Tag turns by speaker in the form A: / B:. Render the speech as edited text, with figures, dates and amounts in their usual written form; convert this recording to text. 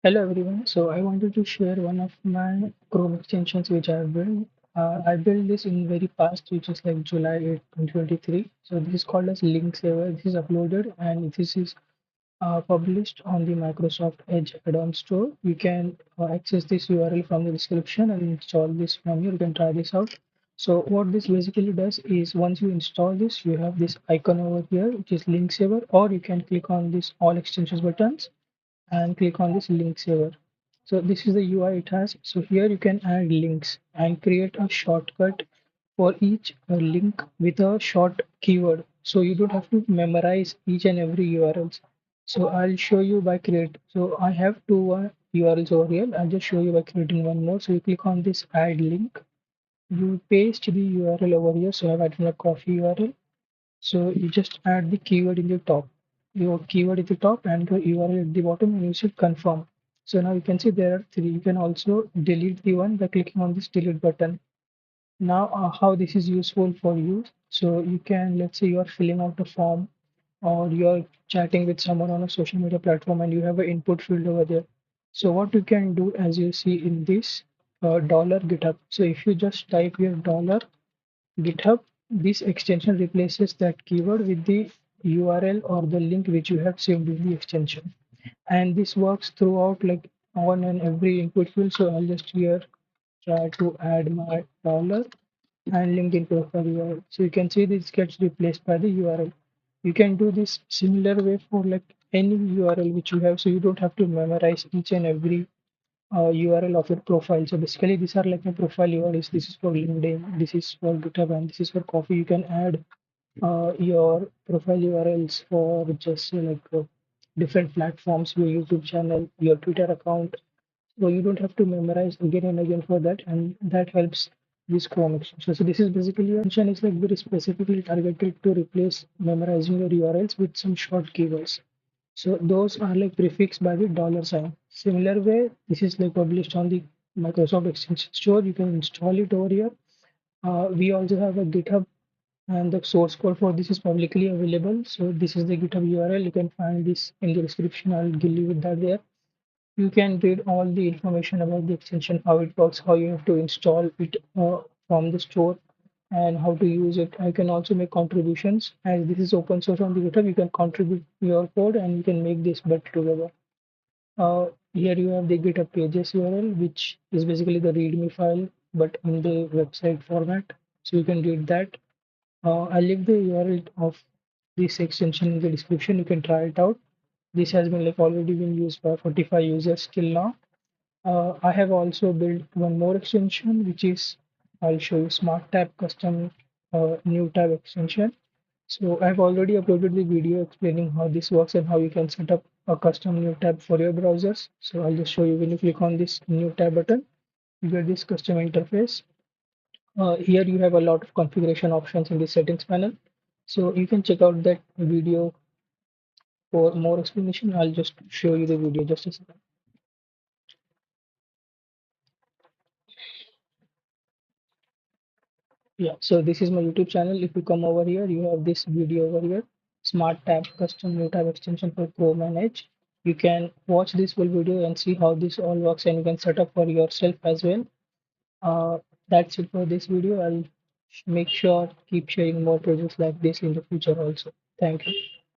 A: Hello everyone. So I wanted to share one of my Chrome extensions which I have built. I built this in very past, which is like July 8, 2023. So this is called as link saver. This is uploaded and this is published on the Microsoft Edge add-on store. You can access this URL from the description and install this from here. You can try this out. So what this basically does is once you install this, you have this icon over here, which is link saver, or you can click on this all extensions buttons and click on this link saver. So this is the UI it has. So here you can add links and create a shortcut for each link with a short keyword. So you don't have to memorize each and every URLs. So I'll show you by create. So I have two URLs over here. I'll just show you by creating one more. So you click on this add link. You paste the URL over here. So I've added a coffee URL. So you just add the keyword in the top, your keyword at the top and your URL at the bottom, and you should confirm. So now you can see there are three. You can also delete the one by clicking on this delete button. Now, how this is useful for you. So you can, let's say you are filling out a form or you're chatting with someone on a social media platform and you have an input field over there. So what you can do as you see in this dollar GitHub. So if you just type your dollar GitHub, this extension replaces that keyword with the URL or the link which you have saved in the extension. And this works throughout like on and every input field. So I'll just here try to add my dollar and LinkedIn profile URL. So you can see this gets replaced by the URL. You can do this similar way for like any URL which you have. So you don't have to memorize each and every URL of your profile. So basically, these are like my profile URLs. This is for LinkedIn, this is for GitHub, and this is for Coffee. You can add your profile URLs for just different platforms, your YouTube channel, your Twitter account. So you don't have to memorize again and again for that, and that helps this Chrome extension. So this is basically a function is like very specifically targeted to replace memorizing your URLs with some short keywords. So those are like prefixed by the dollar sign. Similar way, this is like published on the Microsoft Extension Store. You can install it over here. We also have a GitHub and the source code for this is publicly available. So this is the GitHub URL. You can find this in the description. I'll give you with that there. You can read all the information about the extension, how it works, how you have to install it from the store, and how to use it. I can also make contributions as this is open source on the GitHub. You can contribute your code and you can make this better together. Here you have the GitHub pages URL, which is basically the README file, but in the website format. So you can read that. I'll leave the URL of this extension in the description. You can try it out. This has been like already been used by 45 users till now. I have also built one more extension, which is I'll show you Smart Tab Custom New Tab extension. So I've already uploaded the video explaining how this works and how you can set up a custom new tab for your browsers. So I'll just show you when you click on this new tab button, you get this custom interface. Here you have a lot of configuration options in the settings panel. So you can check out that video for more explanation. I'll just show you the video just a second. Yeah, so this is my YouTube channel. If you come over here, you have this video over here, Smart Tab Custom New Tab Extension for Chrome and Edge. You can watch this full video and see how this all works, and you can set up for yourself as well. Uh, that's it for this video. I'll make sure keep sharing more projects like this in the future also. Thank you.